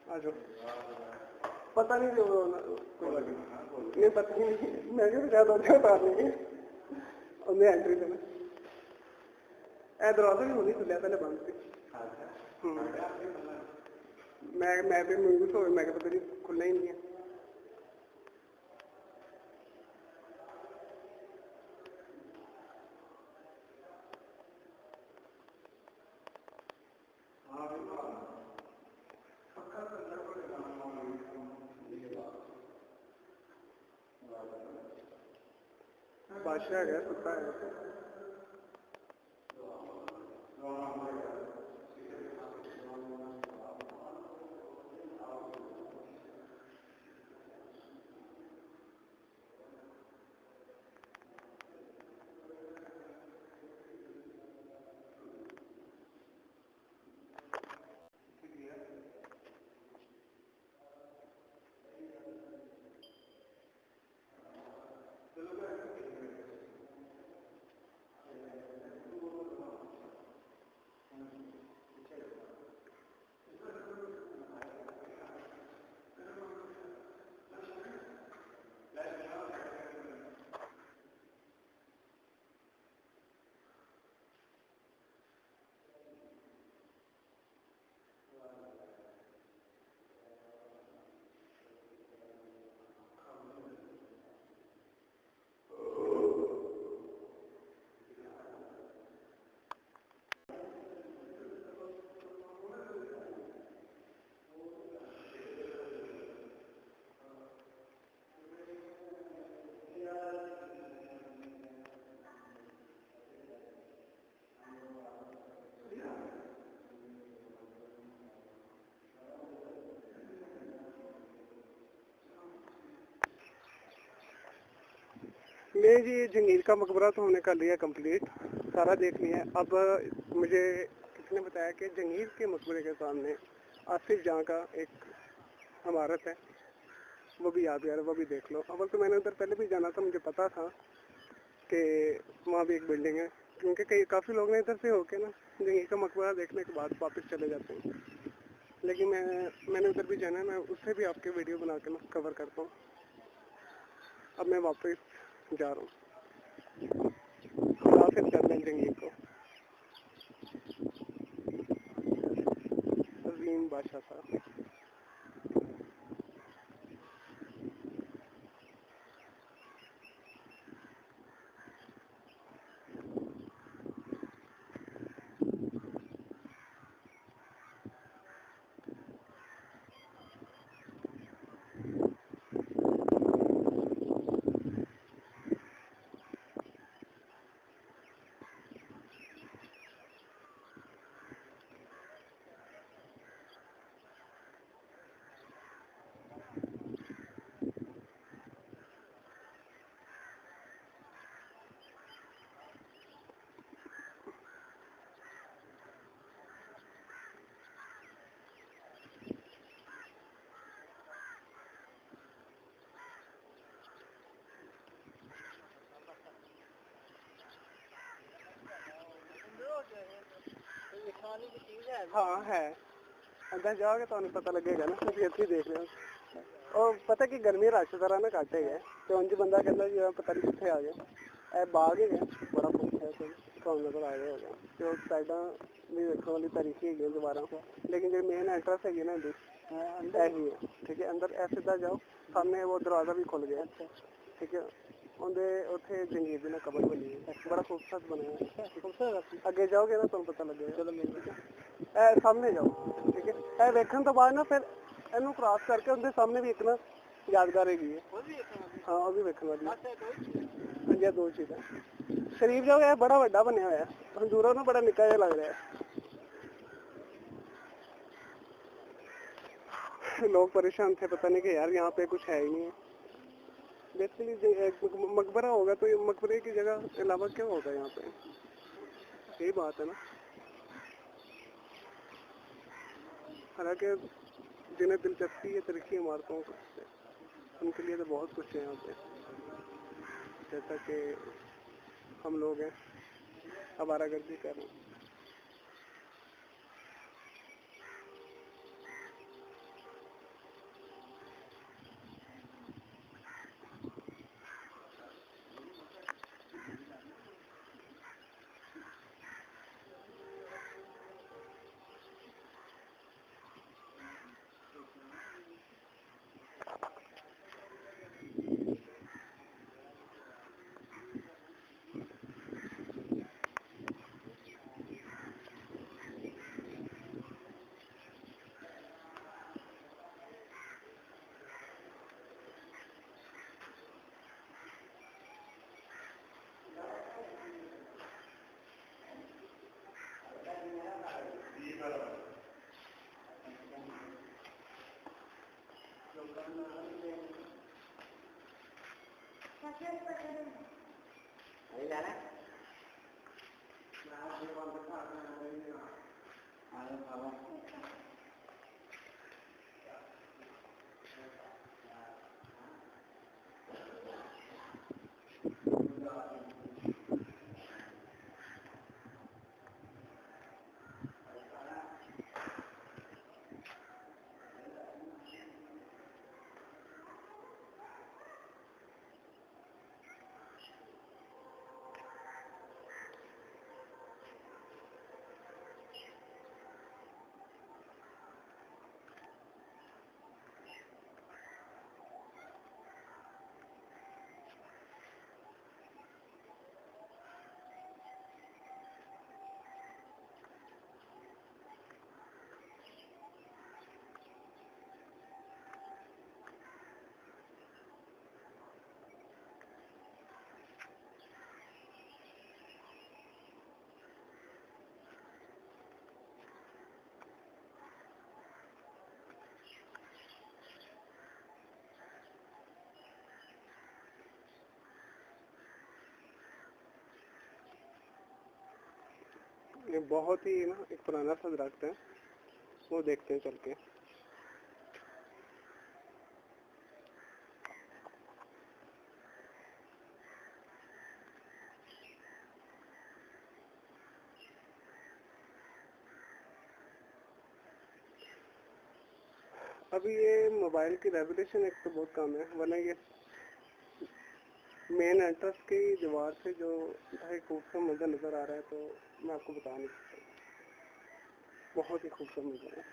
आ जाओ। पता नहीं, कोई बात नहीं, पता नहीं, मैं भी ज्यादा उतारने की उन्हें एंट्री देना। ए दरवाजा भी होनी खुलिया, पहले बंद थी। मैं भी मूवी तो मैं पता नहीं खुलना ही नहीं है। बादशाह गया, कुत्ता है। नहीं जी, जंगीर का मकबरा तो हमने कर लिया कंप्लीट, सारा देख लिया। अब मुझे किसी ने बताया कि जंगीर के मकबरे के सामने आसिफ जहाँ का एक इमारत है, वो भी याद यार, वो भी देख लो। अव्वल तो मैंने उधर पहले भी जाना था, मुझे पता था कि वहाँ भी एक बिल्डिंग है, क्योंकि कई काफ़ी लोग ने इधर से होके ना जंगीर का मकबरा देखने के बाद वापस चले जाते हैं। लेकिन मैंने उधर भी जाना है, मैं उससे भी आपके वीडियो बना के ना कवर करता हूँ। अब मैं वापस जा रहा हूँ, वापस करते हैं जंगीर को। अजीम बादशाह साहब। हाँ है, अंदर जाओगे तो उन्हें पता लगेगा ना, क्योंकि अच्छी देख रहे हो। और पता कि गर्मी रश तरह ना घट है, तो उंज बंदा कहता जी पता नहीं कितने आ गया। बाग ही है बड़ा कुछ है, तो नजर आ गया होगा। तो साइडा भी देखने वाली तारीखी है दोबारा, लेकिन जो मेन एंट्रेंस है ना अंदर ही है। ठीक है, अंदर ऐसे सीधा जाओ, सामने वो दरवाजा भी खुल गया। ठीक है, ਉਹਦੇ ਉੱਥੇ ਜੰਗੀਰ ਦੀ ਨਾ ਕਬਰ ਬਣੀ ਹੈ, ਬੜਾ ਖੂਬਸੂਰਤ ਬਣਿਆ ਹੈ। ਖੂਬਸੂਰਤ ਅੱਗੇ ਜਾਓਗੇ ਨਾ ਤੁਹਾਨੂੰ ਪਤਾ ਲੱਗੇਗਾ। ਚਲੋ ਮਿਲਦੇ ਹਾਂ, ਇਹ ਸਾਹਮਣੇ ਜਾਓ। ਠੀਕ ਹੈ, ਇਹ ਵੇਖਣ ਤੋਂ ਬਾਅਦ ਨਾ ਫਿਰ ਇਹਨੂੰ ਕ੍ਰਾਸ ਕਰਕੇ ਉਹਦੇ ਸਾਹਮਣੇ ਵੀ ਇੱਕ ਨਾ ਯਾਦਗਾਰ ਹੈਗੀ ਹੈ। ਹਾਂ, ਉਹ ਵੀ ਵੇਖਣ ਵਾਲੀ ਹਾਂਜੀ, ਦੋ ਚੀਜ਼ਾਂ। ਸ਼ਰੀਫ ਜਾਓਗੇ, ਇਹ ਬੜਾ ਵੱਡਾ ਬਣਿਆ ਹੋਇਆ, ਹੰਜੂਰਾ ਨੂੰ ਬੜਾ ਨਿੱਕਾ ਜਿਹਾ ਲੱਗ ਰਿਹਾ है। लोग परेशान थे, पता नहीं कि यार यहाँ पे कुछ है ही नहीं है। बेसिकली मकबरा होगा तो ये मकबरे की जगह अलावा क्या होगा यहाँ पे, यही बात है ना। हालांकि जिन्हें दिलचस्पी है तरीकी इमारतों से, उनके लिए तो बहुत कुछ है यहाँ पे, जैसा कि हम लोग हैं आवारागर्दी कर रहे हैं। ये बहुत ही ना एक पुराना सा दरख्त है, वो देखते हैं चल के। अभी ये मोबाइल की रेवोल्यूशन एक तो बहुत कम है, वरना ये मेन एंट्रेंस की दीवार से जो एक खूबसूरत मंजर नजर आ रहा है, तो मैं आपको बता नहीं सकता, बहुत ही खूबसूरत मंजर है।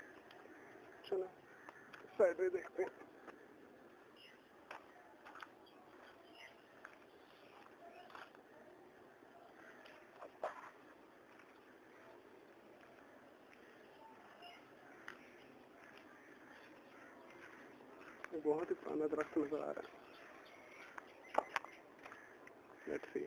चलो साइड में देखते हैं। बहुत ही पुराना दरख्त नजर आ रहा है। Let's see.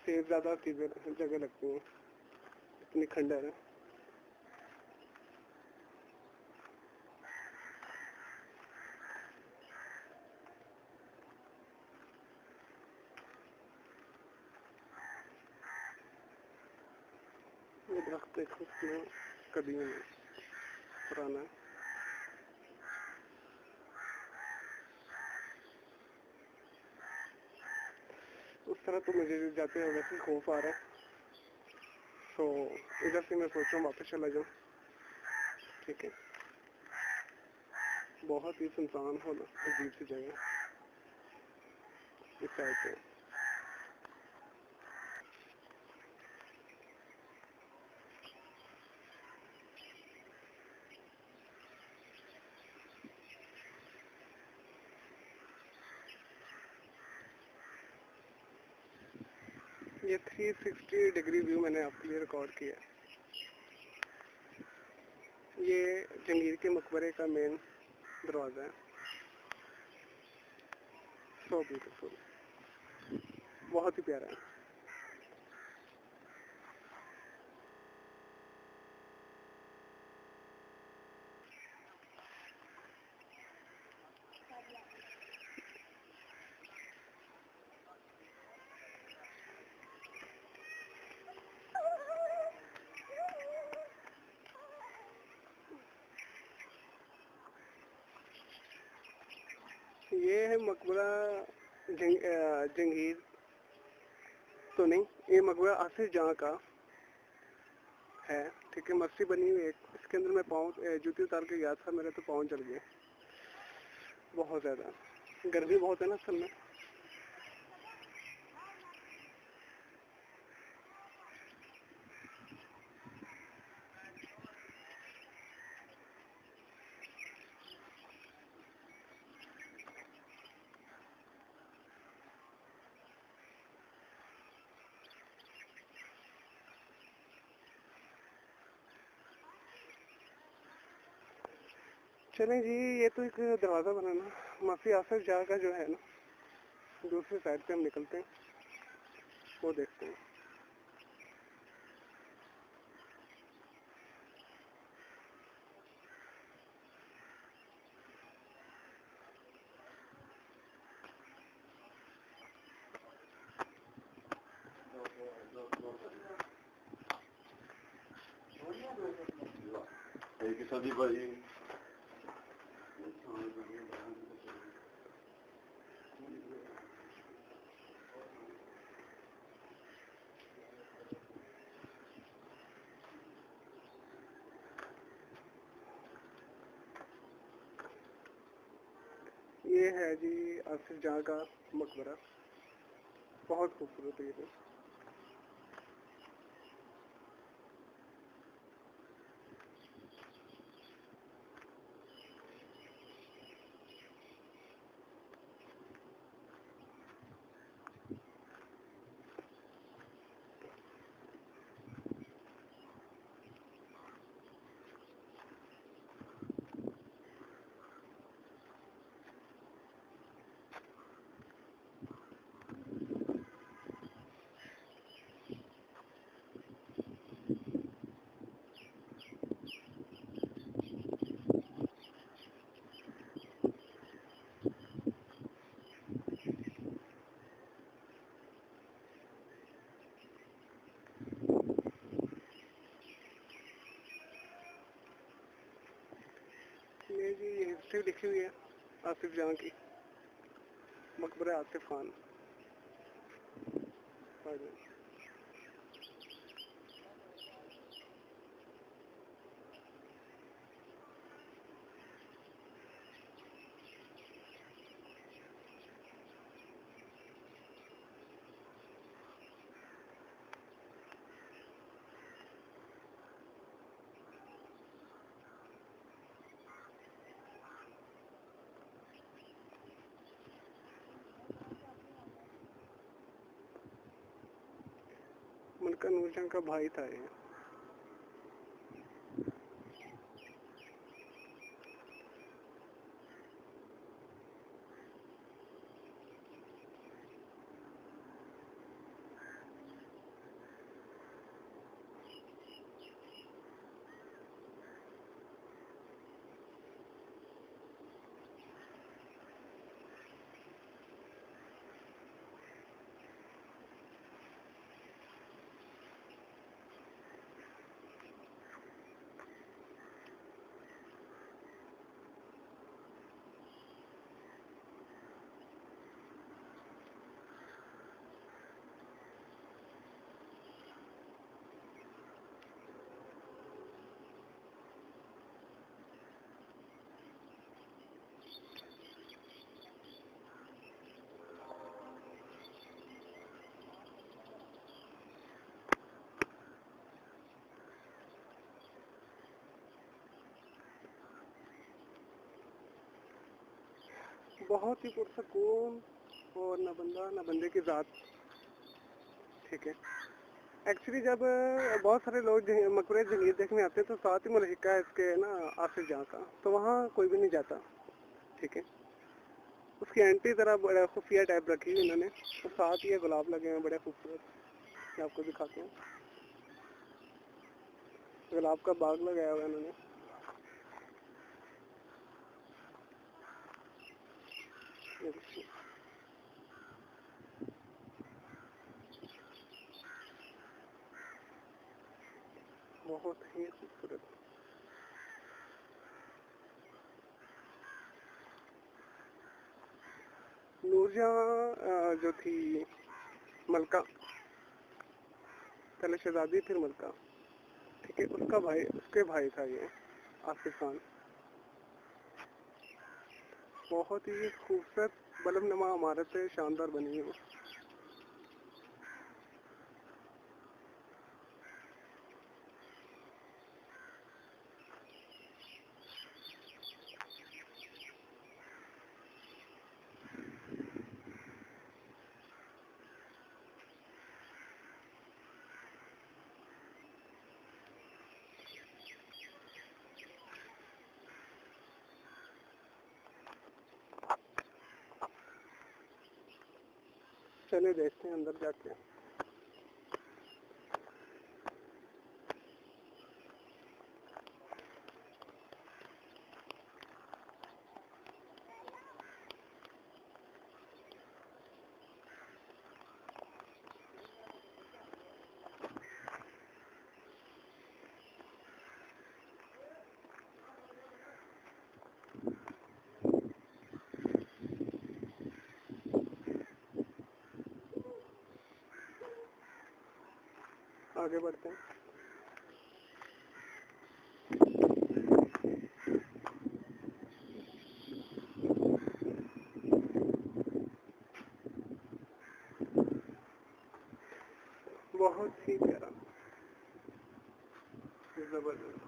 सेब ज्यादा जगह लगती है, इतनी खंडर है। ये दरख्त देखो कितना कदीम है, पुराना है। उस तरह तो मुझे जाते हैं वैसे खौफ आ रहा है, तो इधर से मैं सोच रहा हूँ वापस चला जाऊँ। ठीक है, बहुत ही सुनसान हो अजीब सी जगह इस साइड पे। ये 360 डिग्री व्यू मैंने आपके लिए रिकॉर्ड किया। ये जंगीर के मकबरे का मेन दरवाजा है। सो ब्यूटीफुल, बहुत ही प्यारा है। ये है मकबरा जंगीर तो नहीं, ये मकबरा आसिफ जहाँ का है। ठीक है, मस्जिद बनी हुई है इसके अंदर। मैं पाँव जूती उतार के गया था, मेरे तो पाँव जल गए बहुत ज्यादा। गर्मी बहुत है ना असल में। चलें जी, ये तो एक दरवाजा बना ना मस्जिद आसिफ जहाँ का जो है ना, दूसरी साइड से हम निकलते हैं, वो देखते हैं। ये है जी आसिफ जहाँ का मकबरा, बहुत खूबसूरत है ये। हिस्ट्री लिखी हुई है आसिफ जहाँ की, मकबरा आसिफ खान। मलका नूरजहां का भाई था ये। बहुत ही पुरसकून और न बंदा न बंदे की जात। ठीक है, एक्चुअली जब बहुत सारे लोग मकबरे जंगीर देखने आते हैं तो साथ ही मलहिका है इसके ना आसिफ जहाँ का, तो वहाँ कोई भी नहीं जाता। ठीक है, उसकी एंट्री तरह बड़ा खुफिया टाइप रखी है इन्होंने, और साथ ही गुलाब लगे हैं बड़े खूबसूरत, मैं आपको दिखाता हूँ। गुलाब का बाग लगाया हुआ है इन्होंने। बहुत ही खूबसूरत। नूरजहां जो थी मलका, पहले शहजादी फिर मलका। ठीक है, उसका भाई, उसके भाई था ये आसिफ खान। बहुत ही खूबसूरत बलमनुमा इमारत है, शानदार बनी है। चले देखते हैं अंदर जाके। आगे बढ़ते हैं। बहुत ही प्यारा, जबरदस्त।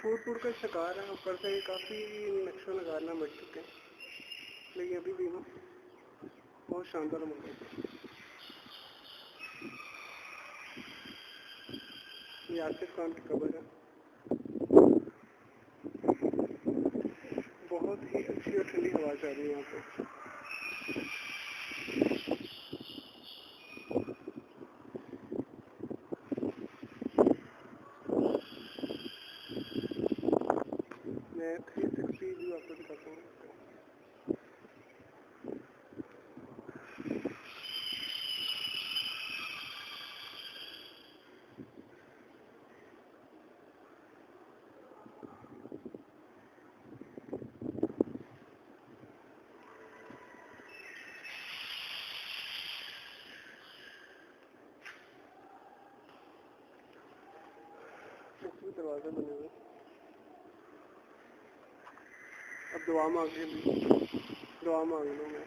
फूड का शिकार है, ऊपर से काफी नक्शा नगारना मिट चुके हैं, लेकिन अभी भी बहुत शानदार मंदिर। ये आसिफ खान की कब्र है। बहुत ही अच्छी और ठंडी हवा चल रही है यहाँ पे। मैं 360 व्यू आपको दिखाता हूँ। दरवाजे बने हुए। अब दुआ मांग लो मैं।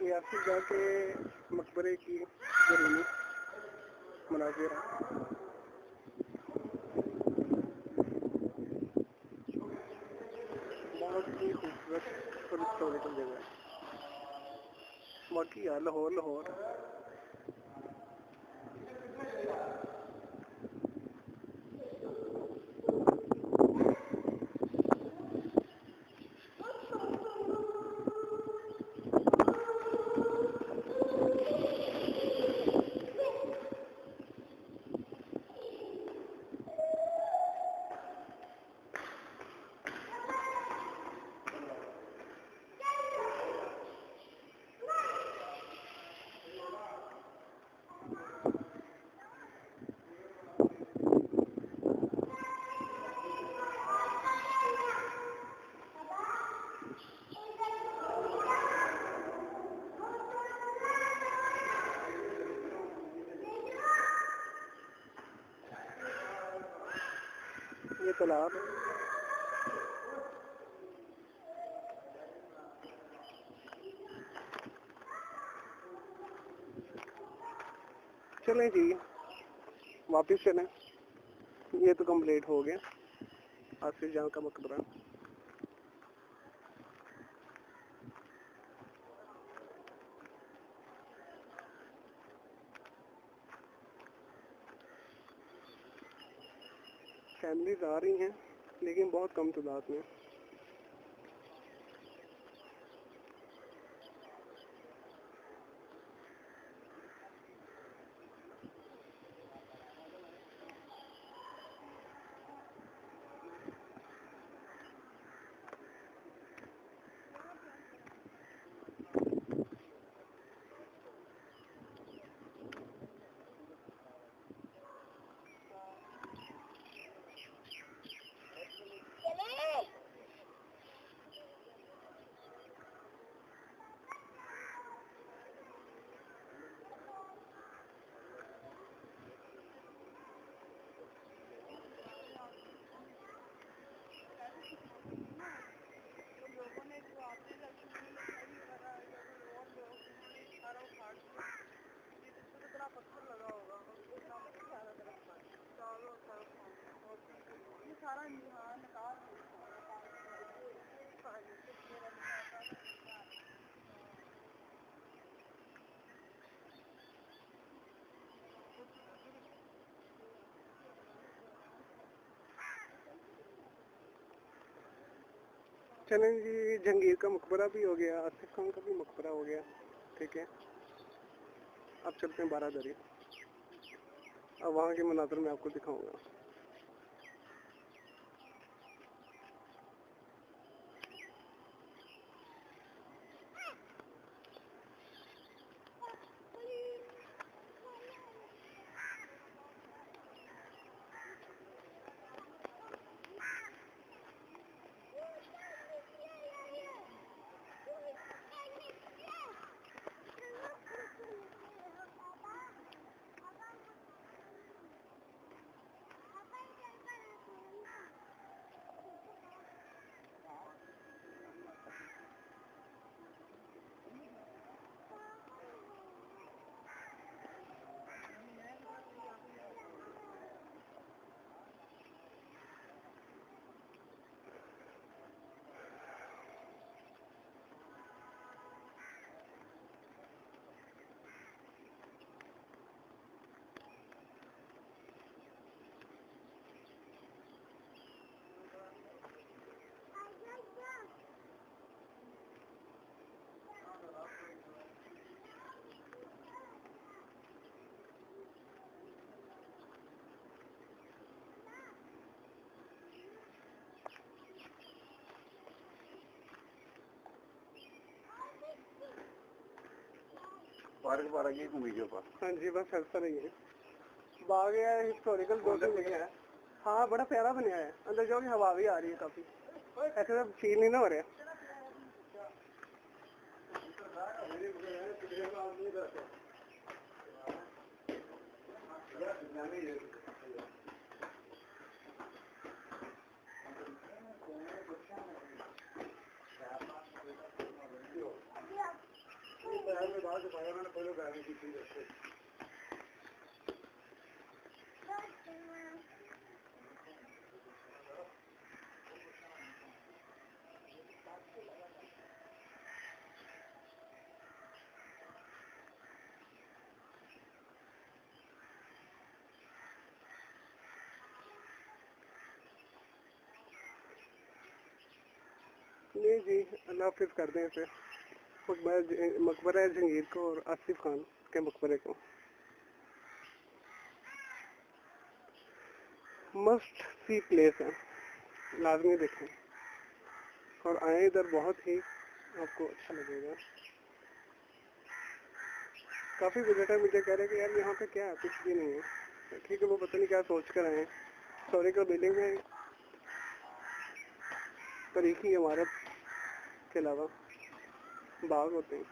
यासिर शाह के मकबरे की जरूरी मनाजिर है। बहुत ही खूबसूरत और हिस्टोरिकल जगह है। बाकी लाहौर ये तालाब चलें जी, वापस चलें। ये तो कंप्लीट हो गया यासिर शाह का मकबरा। फैमिलीज आ रही हैं लेकिन बहुत कम तादाद में। चलें जी, जहांगीर का मकबरा भी हो गया, आसिफ खान का भी मकबरा हो गया। ठीक है, अब चलते हैं बारादरी। अब वहाँ के मनाज़र मैं आपको दिखाऊंगा। पार्क पार्क ही घूमी जो पास। हाँ जी बस ऐसा ही है। बाग है हिस्टोरिकल 2-3 जगह है। हाँ बड़ा प्यारा बनाया है, अंदर जाओगे हवा भी आ रही है काफी, ऐसे सब फील नहीं ना हो रहा। नहीं जी, अल्लाह हाफिज कर दें इसे। मकबरा जहांगीर को और आसिफ खान के मकबरे को मस्ट सी प्लेस है, लाजमी देखें और आए इधर, बहुत ही आपको अच्छा लगेगा। काफ़ी विजिटर मुझे कह रहे हैं कि यार यहाँ पे क्या है, कुछ भी नहीं है। ठीक है, वो पता नहीं क्या सोच कर आए। हिस्टोरिकल बिल्डिंग में तारीखी इमारत के अलावा बाग होते हैं।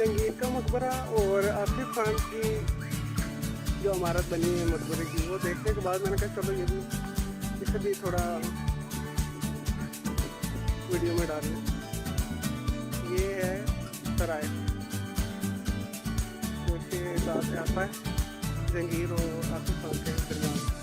जंगीर का मकबरा और आसिफ खान की जो इमारत बनी है मकबरे की, वो देखने के बाद मैंने कहा चलो ये भी, इसे भी थोड़ा वीडियो में डाल लें। ये है सराय जो इसके साथ आता है जंगीर और आसिफ खान के दरमियान।